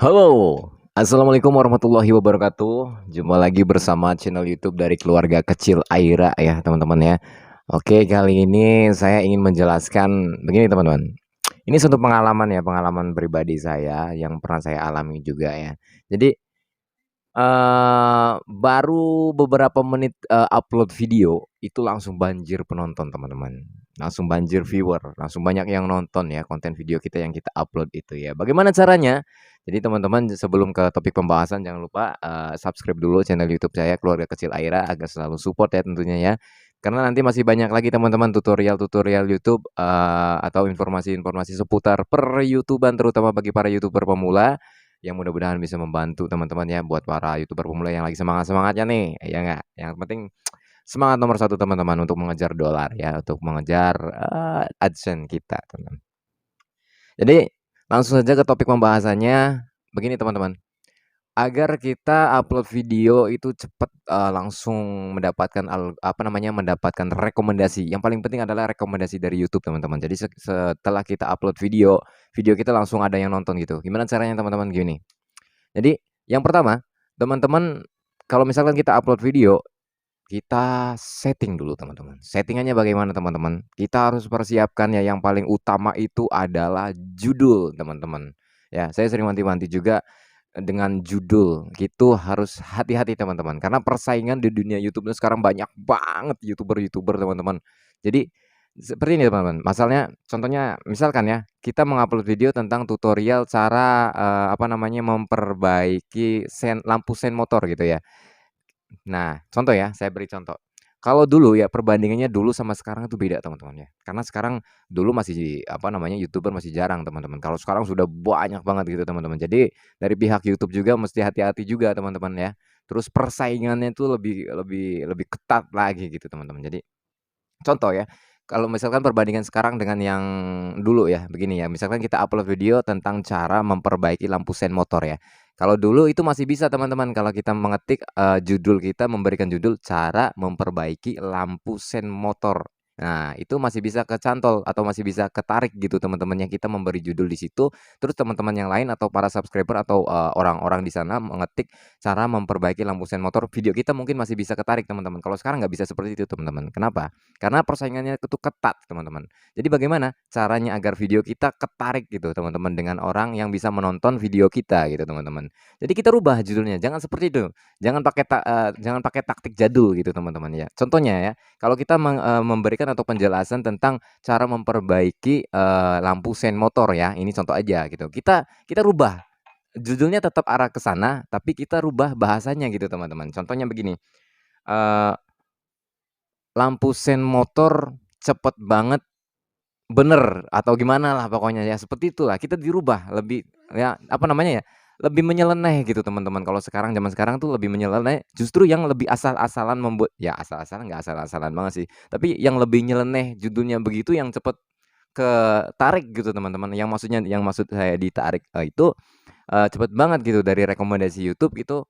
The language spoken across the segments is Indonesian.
Halo, assalamualaikum warahmatullahi wabarakatuh. Jumpa lagi bersama channel YouTube dari keluarga kecil Aira ya, teman-teman ya. Oke, kali ini saya ingin menjelaskan begini, teman-teman. Ini suatu pengalaman ya, pengalaman pribadi saya yang pernah saya alami juga ya. Jadi baru beberapa menit, upload video, itu langsung banjir penonton, teman-teman. Langsung banjir viewer, langsung banyak yang nonton ya konten video kita yang kita upload itu ya. Bagaimana caranya? Jadi teman-teman sebelum ke topik pembahasan jangan lupa, subscribe dulu channel YouTube saya Keluarga Kecil Aira agar selalu support ya tentunya ya. Karena nanti masih banyak lagi teman-teman tutorial-tutorial YouTube, atau informasi-informasi seputar per-YouTuban terutama bagi para YouTuber pemula yang mudah-mudahan bisa membantu teman-teman ya buat para YouTuber pemula yang lagi semangat-semangatnya nih, ya nggak? Yang penting semangat nomor satu teman-teman untuk mengejar dolar ya, untuk mengejar, AdSense kita, teman. Jadi langsung saja ke topik pembahasannya, begini teman-teman. Agar kita upload video itu cepat, langsung mendapatkan apa namanya, mendapatkan rekomendasi, yang paling penting adalah rekomendasi dari YouTube, teman-teman. Jadi setelah kita upload video, video kita langsung ada yang nonton gitu. Gimana caranya teman-teman? Gini, jadi yang pertama, teman-teman kalau misalkan kita upload video, kita setting dulu teman-teman. Settingannya bagaimana teman-teman? Kita harus persiapkan ya yang paling utama itu adalah judul teman-teman. Ya, saya sering wanti-wanti juga dengan judul gitu harus hati-hati teman-teman. Karena persaingan di dunia YouTube itu sekarang banyak banget YouTuber-YouTuber teman-teman. Jadi seperti ini teman-teman, masalahnya contohnya misalkan ya, kita mengupload video tentang tutorial cara, apa namanya, memperbaiki lampu sen motor gitu ya. Nah, contoh ya, saya beri contoh. Kalau dulu ya perbandingannya dulu sama sekarang itu beda teman-teman ya. Karena sekarang dulu masih apa namanya, YouTuber masih jarang teman-teman. Kalau sekarang sudah banyak banget gitu teman-teman. Jadi dari pihak YouTube juga mesti hati-hati juga teman-teman ya. Terus persaingannya itu lebih lebih lebih ketat lagi gitu teman-teman. Jadi contoh ya, kalau misalkan perbandingan sekarang dengan yang dulu ya, begini ya, misalkan kita upload video tentang cara memperbaiki lampu sen motor ya. Kalau dulu itu masih bisa teman-teman kalau kita mengetik, judul kita memberikan judul cara memperbaiki lampu sen motor. Nah, itu masih bisa kecantol atau masih bisa ketarik gitu teman-teman yang kita memberi judul di situ, terus teman-teman yang lain atau para subscriber atau, orang-orang di sana mengetik cara memperbaiki lampu sen motor, video kita mungkin masih bisa ketarik teman-teman. Kalau sekarang nggak bisa seperti itu teman-teman. Kenapa? Karena persaingannya itu ketat, teman-teman. Jadi bagaimana caranya agar video kita ketarik gitu, teman-teman, dengan orang yang bisa menonton video kita gitu, teman-teman. Jadi kita rubah judulnya, jangan seperti itu. Jangan pakai taktik jadul gitu, teman-teman ya. Contohnya ya, kalau kita memberikan atau penjelasan tentang cara memperbaiki, lampu sen motor ya, ini contoh aja gitu. Kita kita rubah, judulnya tetap arah ke sana, tapi kita rubah bahasanya gitu, teman-teman. Contohnya begini, eee lampu sen motor cepet banget, bener, atau gimana lah pokoknya ya, seperti itulah. Kita dirubah lebih ya, apa namanya ya, lebih menyeleneh gitu teman-teman. Kalau sekarang zaman sekarang tuh lebih menyeleneh, justru yang lebih asal-asalan membuat ya asal-asalan nggak asal-asalan banget sih, tapi yang lebih nyeleneh judulnya begitu yang cepet ketarik gitu teman-teman. Yang maksud saya ditarik, itu, cepet banget gitu dari rekomendasi YouTube itu,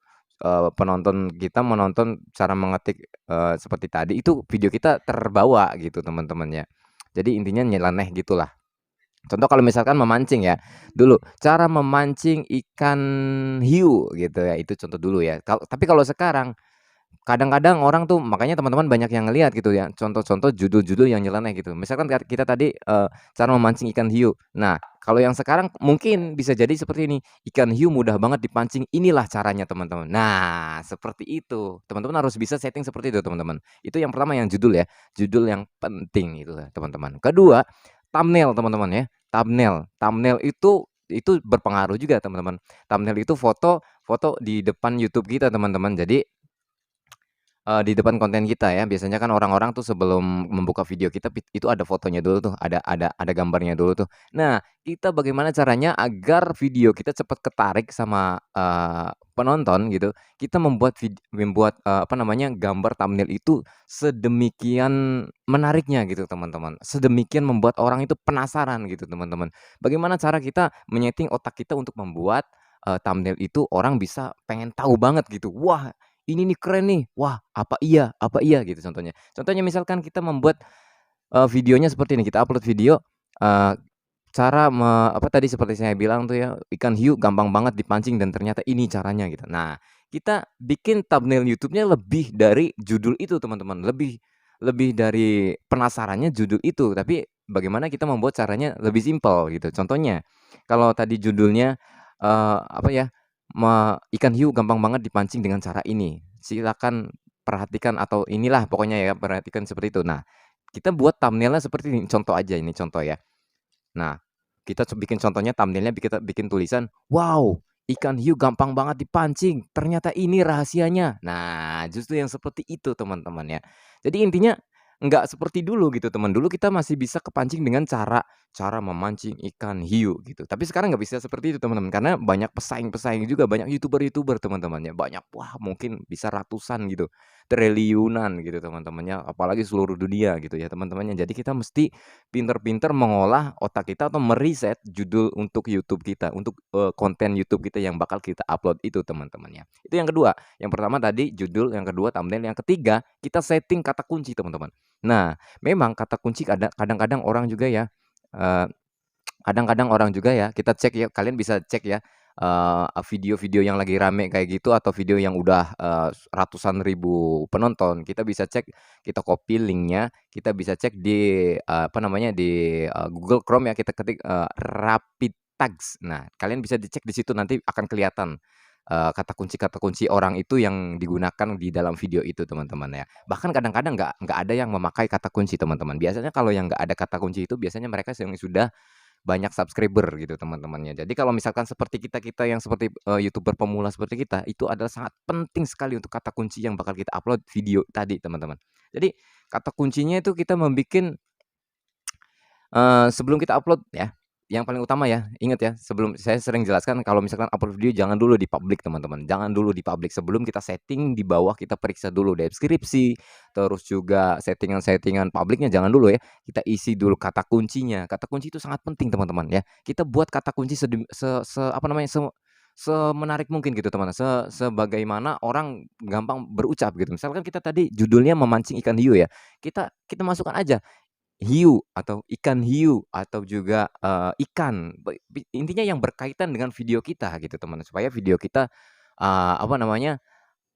penonton kita menonton cara mengetik, seperti tadi itu video kita terbawa gitu teman-teman ya. Jadi intinya nyeleneh gitulah. Contoh kalau misalkan memancing ya, dulu cara memancing ikan hiu gitu ya, itu contoh dulu ya. Tapi kalau sekarang kadang-kadang orang tuh makanya teman-teman banyak yang ngelihat gitu ya, contoh-contoh judul-judul yang nyeleneh gitu. Misalkan kita tadi, cara memancing ikan hiu. Nah, kalau yang sekarang mungkin bisa jadi seperti ini, ikan hiu mudah banget dipancing, inilah caranya teman-teman. Nah, seperti itu. Teman-teman harus bisa setting seperti itu teman-teman. Itu yang pertama yang judul ya, judul yang penting itu ya teman-teman. Kedua, thumbnail teman-teman ya, thumbnail. Thumbnail itu berpengaruh juga teman-teman. Thumbnail itu foto foto di depan YouTube kita teman-teman. Jadi di depan konten kita ya, biasanya kan orang-orang tuh sebelum membuka video kita itu ada fotonya dulu tuh, ada gambarnya dulu tuh. Nah, kita bagaimana caranya agar video kita cepat ketarik sama, penonton gitu, kita apa namanya, gambar thumbnail itu sedemikian menariknya gitu, teman-teman. Sedemikian membuat orang itu penasaran gitu, teman-teman. Bagaimana cara kita otak kita untuk membuat, thumbnail itu orang bisa pengen tahu banget gitu, "Wah, ini nih keren nih, wah apa iya gitu contohnya. Contohnya misalkan kita membuat, videonya seperti ini, kita upload video, eee, apa tadi seperti saya bilang tuh ya, ikan hiu gampang banget dipancing dan ternyata ini caranya gitu. Nah, kita bikin thumbnail YouTube-nya lebih dari judul itu teman-teman, lebih lebih dari penasarannya judul itu, tapi bagaimana kita membuat caranya lebih simpel gitu. Contohnya, kalau tadi judulnya, apa ya, ikan hiu gampang banget dipancing dengan cara ini, silakan perhatikan atau inilah pokoknya ya, perhatikan seperti itu. Nah, kita buat thumbnail-nya seperti ini, contoh aja ini contoh ya. Nah, kita bikin contohnya thumbnail-nya kita bikin tulisan, "Wow, ikan hiu gampang banget dipancing, ternyata ini rahasianya." Nah, justru yang seperti itu teman-teman ya. Jadi intinya nggak seperti dulu gitu teman, dulu kita masih bisa kepancing dengan cara cara memancing ikan hiu gitu. Tapi sekarang nggak bisa seperti itu teman-teman, karena banyak pesaing-pesaing juga, banyak YouTuber-YouTuber teman-teman ya, banyak, wah mungkin bisa ratusan gitu, triliunan gitu teman-temannya, apalagi seluruh dunia gitu ya teman-temannya. Jadi kita mesti pinter-pinter mengolah otak kita atau meriset judul untuk YouTube kita, untuk, konten YouTube kita yang bakal kita upload itu teman-teman ya. Itu yang kedua, yang pertama tadi judul, yang kedua thumbnail, yang ketiga kita setting kata kunci teman-teman. Nah, memang kata kunci kadang-kadang orang juga ya, eee kadang-kadang orang juga ya, kita cek ya, kalian bisa cek ya, video-video yang lagi rame kayak gitu atau video yang udah, ratusan ribu penonton, kita bisa cek, kita copy linknya, kita bisa cek di, apa namanya, di, Google Chrome ya, kita ketik, rapid tags. Nah, kalian bisa dicek di situ nanti akan kelihatan, kata kunci orang itu yang digunakan di dalam video itu teman-teman ya. Bahkan kadang-kadang nggak ada yang memakai kata kunci teman-teman. Biasanya kalau yang nggak ada kata kunci itu biasanya mereka yang sudah banyak subscriber gitu teman-temannya. Jadi kalau misalkan seperti kita-kita yang seperti, YouTuber pemula seperti kita, itu adalah sangat penting sekali untuk kata kunci yang bakal kita upload video tadi teman-teman. Jadi kata kuncinya itu kita membikin sebelum kita upload ya, yang paling utama ya, ingat ya, sebelum saya sering jelaskan kalau misalkan upload video jangan dulu di-publik teman-teman, jangan dulu di-publik, sebelum kita setting di bawah kita periksa dulu deskripsi, terus juga settingan-settingan publiknya jangan dulu ya, kita isi dulu kata kuncinya. Kata kunci itu sangat penting teman-teman ya. Kita buat kata kunci apa namanya, semenarik mungkin gitu teman, sebagaimana orang gampang berucap gitu. Misalkan kita tadi judulnya memancing ikan hiu ya, kita masukkan aja hiu atau ikan hiu atau juga, ikan, intinya yang berkaitan dengan video kita gitu teman, supaya video kita, apa namanya,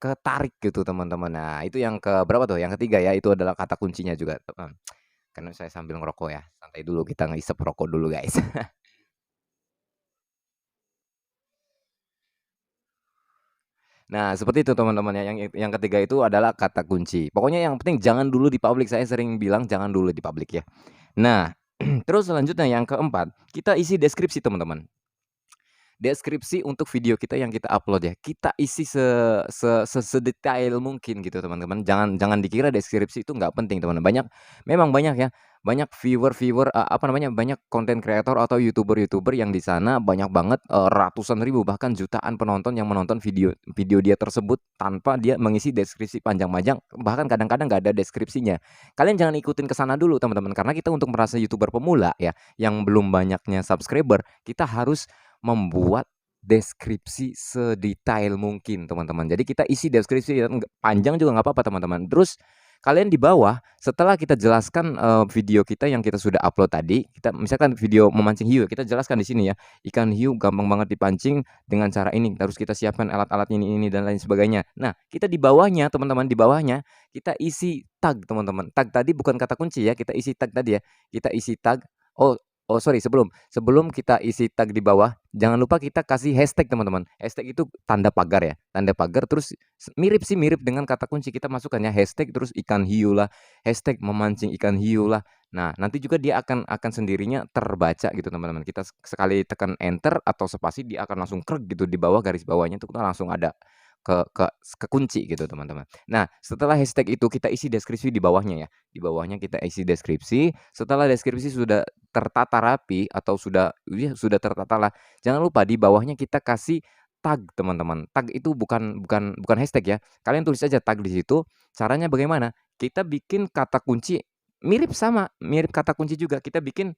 ketarik gitu teman-teman. Nah itu yang ke berapa tuh, yang ketiga ya, itu adalah kata kuncinya juga, karena saya sambil ngerokok ya, santai dulu kita ngehisap rokok dulu guys. Nah seperti itu teman-teman ya, yang ketiga itu adalah kata kunci. Pokoknya yang penting jangan dulu di-publik, saya sering bilang jangan dulu di-publik ya. Nah, terus selanjutnya yang keempat, kita isi deskripsi teman-teman. Deskripsi untuk video kita yang kita upload ya, kita isi sedetail mungkin gitu teman-teman. Jangan jangan dikira deskripsi itu nggak penting teman. Memang banyak ya, banyak viewer-viewer, apa namanya, banyak konten kreator atau YouTuber-YouTuber yang di sana banyak banget, ratusan ribu bahkan jutaan penonton yang menonton video video dia tersebut tanpa dia mengisi deskripsi panjang-panjang, bahkan kadang-kadang nggak ada deskripsinya. Kalian jangan ikutin ke sana dulu teman-teman, karena kita untuk merasa YouTuber pemula ya, yang belum banyaknya subscriber, kita harus membuat deskripsi sedetail mungkin, teman-teman. Jadi kita isi deskripsi yang panjang juga nggak apa-apa, teman-teman. Terus kalian di bawah setelah kita jelaskan, video kita yang kita sudah upload tadi, kita misalkan video memancing hiu, kita jelaskan di sini ya, ikan hiu gampang banget dipancing dengan cara ini, terus kita siapkan alat-alat ini dan lain sebagainya. Nah, kita di bawahnya, teman-teman, di bawahnya kita isi tag, teman-teman. Tag tadi bukan kata kunci ya, kita isi tag tadi ya. Kita isi tag, oh oh sorry, sebelum kita isi tag di bawah, jangan lupa kita kasih hashtag teman-teman. Hashtag itu tanda pagar ya, tanda pagar terus mirip sih, mirip dengan kata kunci kita masukkan ya, hashtag terus ikan hiu lah, hashtag memancing ikan hiu lah. Nah, nanti juga dia akan sendirinya terbaca gitu teman-teman. Kita sekali tekan enter atau spasi dia akan langsung krek gitu di bawah garis bawahnya itu kita langsung ada ke kekunci gitu teman-teman. Nah, setelah hashtag itu kita isi deskripsi di bawahnya ya. Di bawahnya kita isi deskripsi, setelah deskripsi sudah tertata rapi atau sudah tertata lah, jangan lupa di bawahnya kita kasih tag teman-teman. Tag itu bukan hashtag ya. Kalian tulis aja tag di situ. Caranya bagaimana? Kita bikin kata kunci mirip kata kunci juga. Kita bikin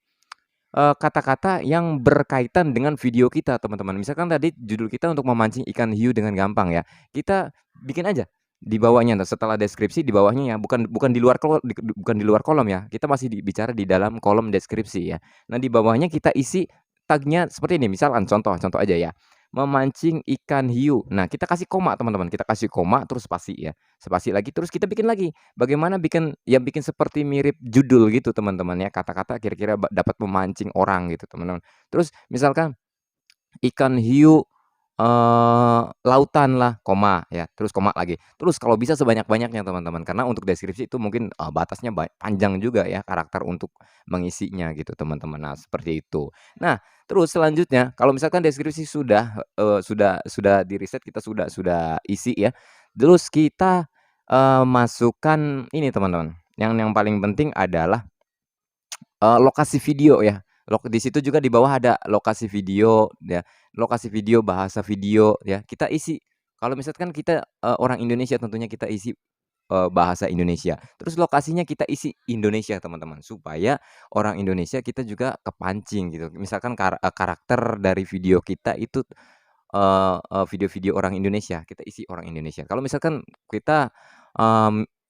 kata-kata yang berkaitan dengan video kita, teman-teman. Misalkan tadi judul kita untuk memancing ikan hiu dengan gampang ya, kita bikin aja, di bawahnya, nah setelah deskripsi di bawahnya ya, bukan di luar bukan di luar kolom ya, kita masih bicara di dalam kolom deskripsi ya. Nah di bawahnya kita isi tagnya seperti ini, misalkan contoh aja ya, memancing ikan hiu. Nah kita kasih koma teman-teman, kita kasih koma terus spasi ya, spasi lagi terus kita bikin lagi. Bagaimana bikin seperti mirip judul gitu teman-teman ya, kata-kata kira-kira dapat memancing orang gitu teman-teman. Terus misalkan ikan hiu, lautan lah, koma ya, terus koma lagi. Terus kalau bisa sebanyak-banyaknya teman-teman, karena untuk deskripsi itu mungkin, batasnya panjang juga ya karakter untuk mengisinya gitu teman-teman. Nah seperti itu. Nah terus selanjutnya kalau misalkan deskripsi sudah di-riset, kita sudah isi ya, terus kita, masukkan ini teman-teman, yang paling penting adalah lokasi video ya, di situ juga di bawah ada lokasi video ya, lokasi video, bahasa video ya, kita isi. Kalau misalkan kita, orang Indonesia tentunya kita isi, bahasa Indonesia. Terus lokasinya kita isi Indonesia teman-teman, supaya orang Indonesia kita juga kepancing gitu. Misalkan karakter dari video kita itu, video-video orang Indonesia, kita isi orang Indonesia. Kalau misalkan kita,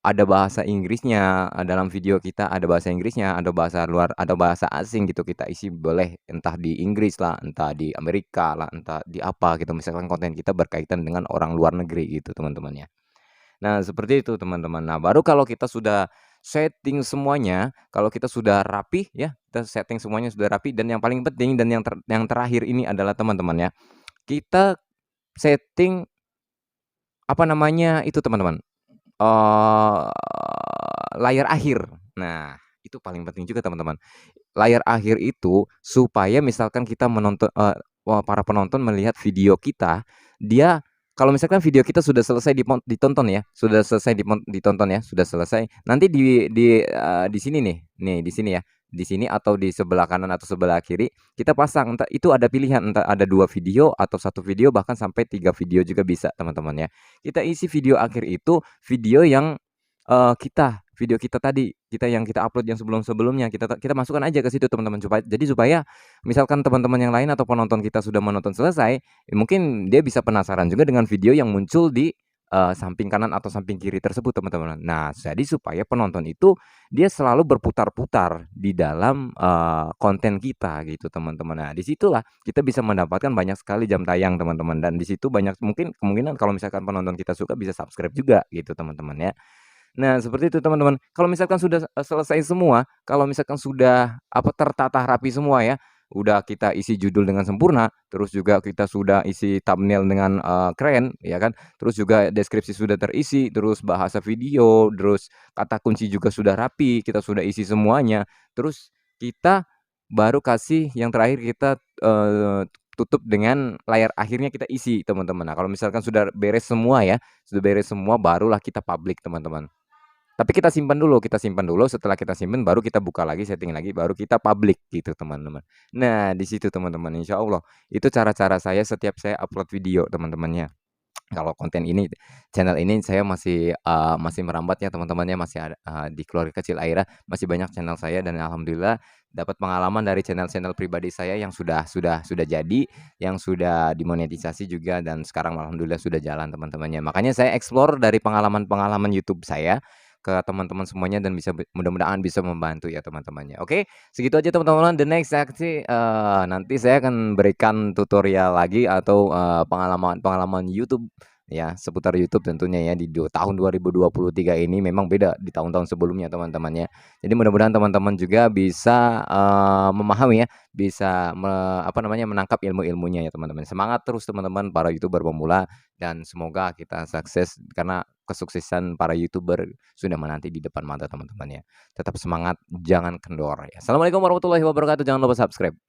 ada bahasa Inggrisnya, dalam video kita ada bahasa Inggrisnya, ada bahasa luar, ada bahasa asing gitu, kita isi boleh entah di Inggris lah, entah di Amerika lah, entah di apa gitu, misalkan konten kita berkaitan dengan orang luar negeri gitu teman-teman ya. Nah seperti itu teman-teman. Nah baru kalau kita sudah setting semuanya, kalau kita sudah rapi ya, kita setting semuanya sudah rapi dan yang paling penting dan yang terakhir ini adalah teman-teman ya, kita setting, apa namanya, itu teman-teman, eee, layar akhir. Nah, itu paling penting juga teman-teman. Layar akhir itu supaya misalkan kita para penonton melihat video kita, dia kalau misalkan video kita sudah selesai ditonton ya, sudah selesai ditonton ya, sudah selesai, nanti di sini nih di sini ya, di sini atau di sebelah kanan atau sebelah kiri, kita pasang entah itu ada pilihan, entah ada 2 video atau satu video bahkan sampai 3 video juga bisa teman-teman ya. Kita isi video akhir itu video yang, video kita tadi, yang kita upload yang sebelum-sebelumnya, kita masukkan aja ke situ teman-teman, supaya misalkan teman-teman yang lain atau penonton kita sudah menonton selesai, mungkin dia bisa penasaran juga dengan video yang muncul di, samping kanan atau samping kiri tersebut teman-teman. Nah, jadi supaya penonton itu dia selalu berputar-putar di dalam, konten kita gitu teman-teman. Nah, di situlah kita bisa mendapatkan banyak sekali jam tayang teman-teman, dan di situ banyak mungkin kemungkinan kalau misalkan penonton kita suka bisa subscribe juga gitu teman-teman ya. Nah, seperti itu teman-teman. Kalau misalkan sudah, selesai semua, kalau misalkan sudah, tertata rapi semua ya, udah kita isi judul dengan sempurna, terus juga kita sudah isi thumbnail dengan, keren, ya kan, terus juga deskripsi sudah terisi, terus bahasa video, terus kata kunci juga sudah rapi, kita sudah isi semuanya, terus kita baru kasih yang terakhir kita, tutup dengan layar akhirnya kita isi teman-teman. Nah, kalau misalkan sudah beres semua ya, sudah beres semua barulah kita publik teman-teman. Tapi kita simpan dulu, setelah kita simpan baru kita buka lagi, setting lagi, baru kita publik gitu teman-teman. Nah di situ teman-teman, insya Allah itu cara-cara saya setiap saya upload video teman-temannya. Kalau konten ini, channel ini saya masih merambat ya teman-teman ya, masih ada, di keluarga kecil Aira, masih banyak channel saya dan alhamdulillah dapat pengalaman dari channel-channel pribadi saya yang sudah jadi, yang sudah dimonetisasi juga dan sekarang alhamdulillah sudah jalan teman-temannya. Makanya saya explore dari pengalaman-pengalaman YouTube saya ke teman-teman semuanya dan mudah-mudahan bisa membantu ya teman-temannya. Oke, segitu aja teman-teman, the next seksi, nanti saya akan berikan tutorial lagi atau, pengalaman-pengalaman YouTube ya, seputar YouTube tentunya ya di tahun 2023 ini memang beda di tahun-tahun sebelumnya teman-teman ya. Jadi mudah-mudahan teman-teman juga bisa, memahami ya, bisa menangkap ilmu-ilmunya ya teman-teman. Semangat terus teman-teman para YouTuber pemula dan semoga kita sukses karena kesuksesan para YouTuber sudah menanti di depan mata teman-teman ya. Tetap semangat, jangan kendor ya. Assalamualaikum warahmatullahi wabarakatuh. Jangan lupa subscribe.